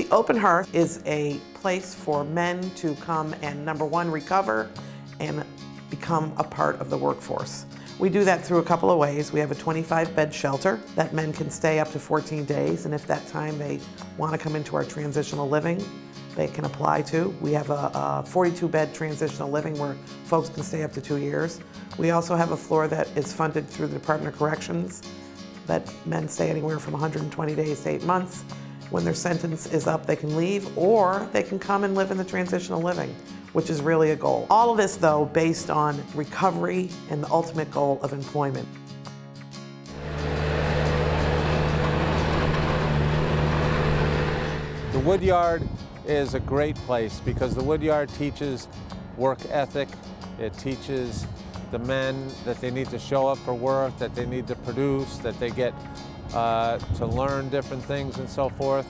The Open Hearth is a place for men to come and, number one, recover and become a part of the workforce. We do that through a couple of ways. We have a 25-bed shelter that men can stay up to 14 days, and if that time they want to come into our transitional living, they can apply to. We have a 42-bed transitional living where folks can stay up to 2 years. We also have a floor that is funded through the Department of Corrections that men stay anywhere from 120 days to 8 months. When their sentence is up, they can leave, or they can come and live in the transitional living, which is really a goal. All of this, though, based on recovery and the ultimate goal of employment. The Woodyard is a great place because the Woodyard teaches work ethic. It teaches the men that they need to show up for work, that they need to produce, that they get to learn different things and so forth.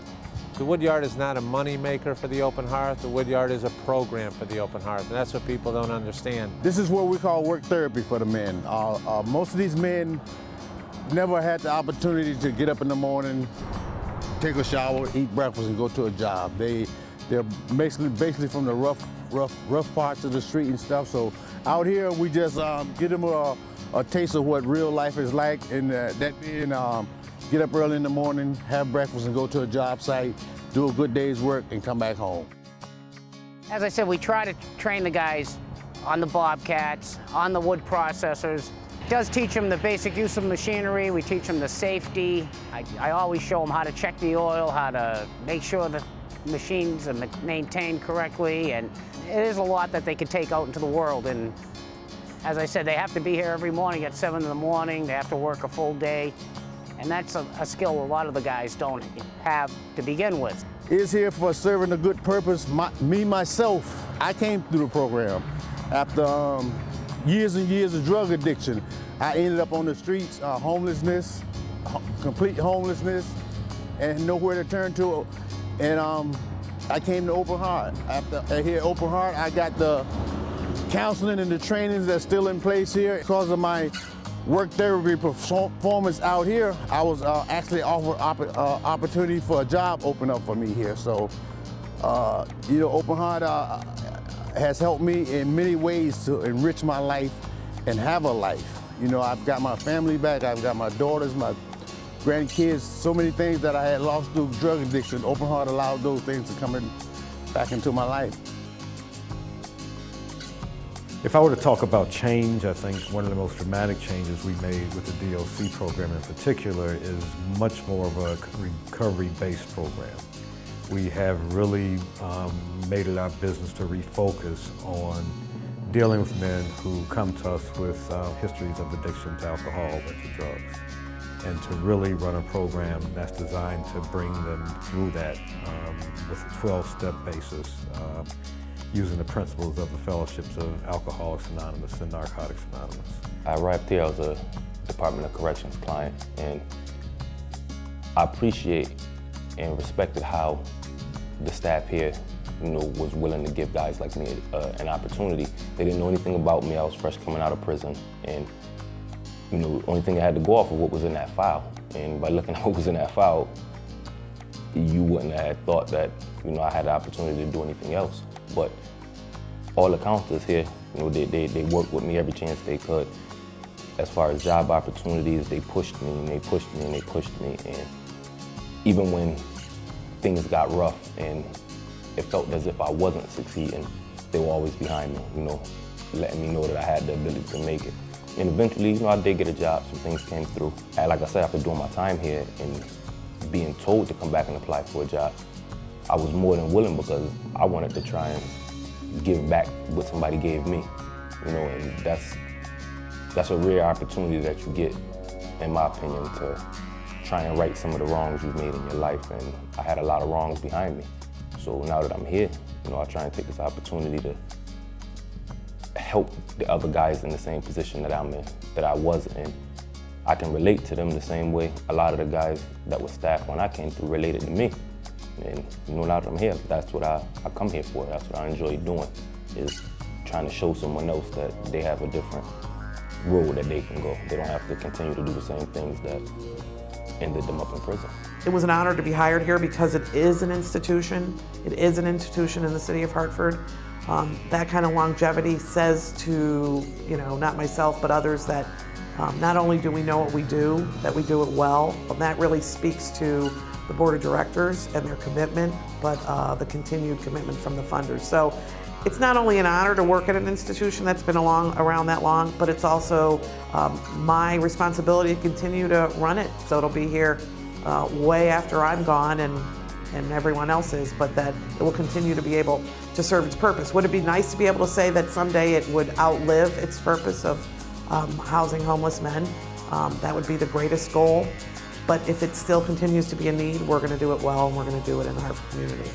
The Woodyard is not a money maker for the Open Hearth. The Woodyard is a program for the Open Hearth, and that's what people don't understand. This is what we call work therapy for the men. Most of these men never had the opportunity to get up in the morning, take a shower, eat breakfast, and go to a job. They're basically from the rough parts of the street and stuff. So out here, we just give them a taste of what real life is like, and that being get up early in the morning, have breakfast, and go to a job site, do a good day's work, and come back home. As I said, we try to train the guys on the bobcats, on the wood processors. It does teach them the basic use of machinery. We teach them the safety. I always show them how to check the oil, how to make sure the machines are maintained correctly, and it is a lot that they can take out into the world. And as I said, they have to be here every morning at 7 in the morning. They have to work a full day. And that's a skill a lot of the guys don't have to begin with. It's here for serving a good purpose. Myself, I came through the program. After years and years of drug addiction, I ended up on the streets, homelessness, complete homelessness, and nowhere to turn to. And I came to Open Hearth. After here at Open Hearth, I got the counseling and the trainings that's still in place here. Because of my work therapy performance out here, I was actually offered opportunity for a job open up for me here. So, you know, Open Hearth has helped me in many ways to enrich my life and have a life. You know, I've got my family back, I've got my daughters, my grandkids, so many things that I had lost through drug addiction. Open Hearth allowed those things to come back into my life. If I were to talk about change, I think one of the most dramatic changes we made with the DLC program in particular is much more of a recovery-based program. We have really made it our business to refocus on dealing with men who come to us with histories of addiction to alcohol and to drugs, and to really run a program that's designed to bring them through that with a 12-step basis, using the principles of the fellowships of Alcoholics Anonymous and Narcotics Anonymous. I arrived here as a Department of Corrections client, and I appreciate and respected how the staff here, you know, was willing to give guys like me an opportunity. They didn't know anything about me. I was fresh coming out of prison, and you know, the only thing I had to go off of what was in that file. And by looking at what was in that file, you wouldn't have thought that, you know, I had the opportunity to do anything else. But all the counselors here, you know, they worked with me every chance they could. As far as job opportunities, they pushed me and they pushed me and they pushed me. And even when things got rough and it felt as if I wasn't succeeding, they were always behind me, you know, letting me know that I had the ability to make it. And eventually, you know, I did get a job, some things came through. And like I said, after doing my time here and being told to come back and apply for a job, I was more than willing because I wanted to try and give back what somebody gave me, you know, and that's a rare opportunity that you get, in my opinion, to try and right some of the wrongs you've made in your life. And I had a lot of wrongs behind me. So now that I'm here, you know, I try and take this opportunity to help the other guys in the same position that I'm in, that I was in. I can relate to them the same way a lot of the guys that were staff when I came through related to me. And you know, now that I'm here, that's what I come here for. That's what I enjoy doing, is trying to show someone else that they have a different road that they can go. They don't have to continue to do the same things that ended them up in prison. It was an honor to be hired here because it is an institution. It is an institution in the city of Hartford. That kind of longevity says to, not myself, but others that not only do we know what we do, that we do it well, but that really speaks to the board of directors and their commitment, but the continued commitment from the funders. So it's not only an honor to work at an institution that's been around that long, but it's also my responsibility to continue to run it. So it'll be here way after I'm gone and everyone else is, but that it will continue to be able to serve its purpose. Would it be nice to be able to say that someday it would outlive its purpose of housing homeless men? That would be the greatest goal. But if it still continues to be a need, we're going to do it well, and we're going to do it in the Hartford community.